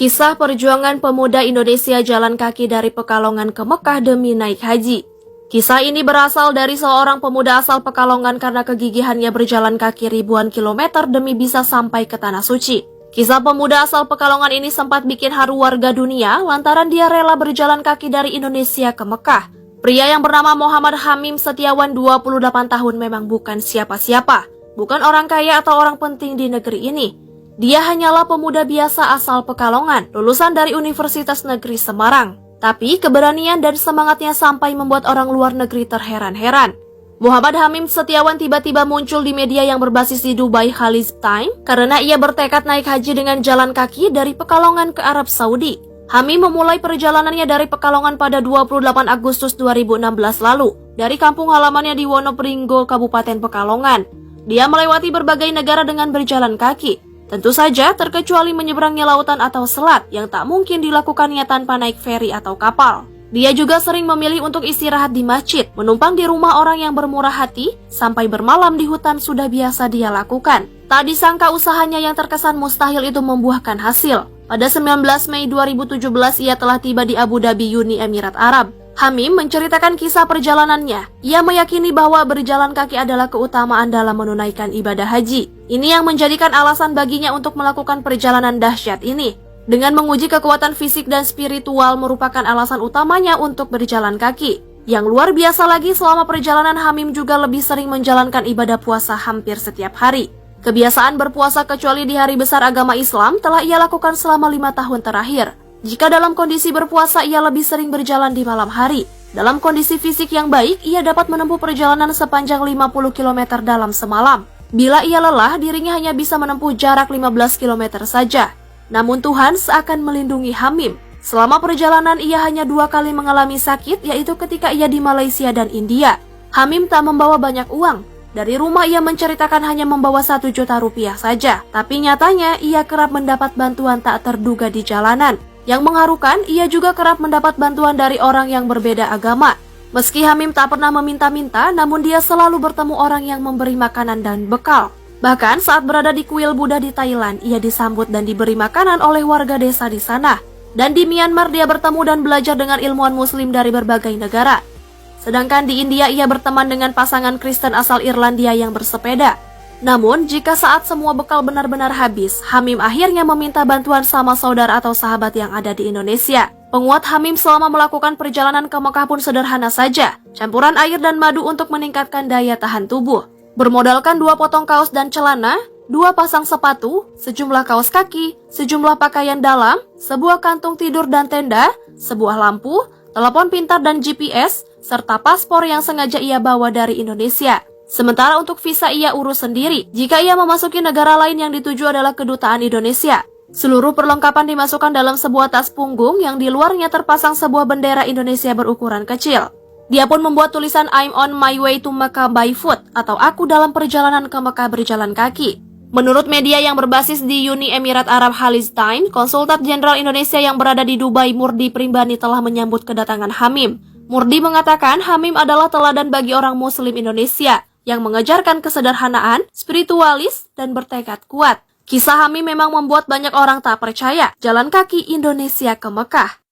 Kisah perjuangan pemuda Indonesia jalan kaki dari Pekalongan ke Mekah demi naik haji. Kisah ini berasal dari seorang pemuda asal Pekalongan karena kegigihannya berjalan kaki ribuan kilometer demi bisa sampai ke Tanah Suci. Kisah pemuda asal Pekalongan ini sempat bikin haru warga dunia lantaran dia rela berjalan kaki dari Indonesia ke Mekah. Pria yang bernama Muhammad Hamim Setiawan 28 tahun memang bukan siapa-siapa, bukan orang kaya atau orang penting di negeri ini. Dia hanyalah pemuda biasa asal Pekalongan, lulusan dari Universitas Negeri Semarang. Tapi keberanian dan semangatnya sampai membuat orang luar negeri terheran-heran. Muhammad Hamim Setiawan tiba-tiba muncul di media yang berbasis di Dubai Khaliz Time karena ia bertekad naik haji dengan jalan kaki dari Pekalongan ke Arab Saudi. Hamim memulai perjalanannya dari Pekalongan pada 28 Agustus 2016 lalu, dari kampung halamannya di Wonopringgo, Kabupaten Pekalongan. Dia melewati berbagai negara dengan berjalan kaki. Tentu saja terkecuali menyeberangi lautan atau selat yang tak mungkin dilakukannya tanpa naik feri atau kapal. Dia juga sering memilih untuk istirahat di masjid, menumpang di rumah orang yang bermurah hati, sampai bermalam di hutan sudah biasa dia lakukan. Tak disangka usahanya yang terkesan mustahil itu membuahkan hasil. Pada 19 Mei 2017 ia telah tiba di Abu Dhabi, Uni Emirat Arab. Hamim menceritakan kisah perjalanannya. Ia meyakini bahwa berjalan kaki adalah keutamaan dalam menunaikan ibadah haji. Ini yang menjadikan alasan baginya untuk melakukan perjalanan dahsyat ini. Dengan menguji kekuatan fisik dan spiritual merupakan alasan utamanya untuk berjalan kaki. Yang luar biasa lagi, selama perjalanan Hamim juga lebih sering menjalankan ibadah puasa hampir setiap hari. Kebiasaan berpuasa kecuali di hari besar agama Islam telah ia lakukan selama 5 tahun terakhir. Jika dalam kondisi berpuasa, ia lebih sering berjalan di malam hari. Dalam kondisi fisik yang baik, ia dapat menempuh perjalanan sepanjang 50 km dalam semalam. Bila ia lelah, dirinya hanya bisa menempuh jarak 15 km saja. Namun Tuhan seakan melindungi Hamim. Selama perjalanan, ia hanya 2 kali mengalami sakit, yaitu ketika ia di Malaysia dan India. Hamim tak membawa banyak uang. Dari rumah ia menceritakan hanya membawa 1 juta rupiah saja. Tapi nyatanya, ia kerap mendapat bantuan tak terduga di jalanan. Yang mengharukan, ia juga kerap mendapat bantuan dari orang yang berbeda agama. Meski Hamim tak pernah meminta-minta, namun dia selalu bertemu orang yang memberi makanan dan bekal. Bahkan saat berada di kuil Buddha di Thailand, ia disambut dan diberi makanan oleh warga desa di sana. Dan di Myanmar dia bertemu dan belajar dengan ilmuwan muslim dari berbagai negara. Sedangkan di India ia berteman dengan pasangan Kristen asal Irlandia yang bersepeda. Namun, jika saat semua bekal benar-benar habis, Hamim akhirnya meminta bantuan sama saudara atau sahabat yang ada di Indonesia. Penguat Hamim selama melakukan perjalanan ke Mekah pun sederhana saja, campuran air dan madu untuk meningkatkan daya tahan tubuh. Bermodalkan 2 potong kaos dan celana, 2 pasang sepatu, sejumlah kaos kaki, sejumlah pakaian dalam, sebuah kantung tidur dan tenda, sebuah lampu, telepon pintar dan GPS, serta paspor yang sengaja ia bawa dari Indonesia. Sementara untuk visa ia urus sendiri jika ia memasuki negara lain yang dituju adalah kedutaan Indonesia. Seluruh perlengkapan dimasukkan dalam sebuah tas punggung yang di luarnya terpasang sebuah bendera Indonesia berukuran kecil. Dia pun membuat tulisan I'm on my way to Mecca by foot atau aku dalam perjalanan ke Mekah berjalan kaki. Menurut media yang berbasis di Uni Emirat Arab Khaliz Time, Konsulat Jenderal Indonesia yang berada di Dubai Murdi Primbani telah menyambut kedatangan Hamim. Murdi mengatakan Hamim adalah teladan bagi orang Muslim Indonesia yang mengejarkan kesederhanaan, spiritualis, dan bertekad kuat. Kisah Hamim memang membuat banyak orang tak percaya jalan kaki Indonesia ke Mekah.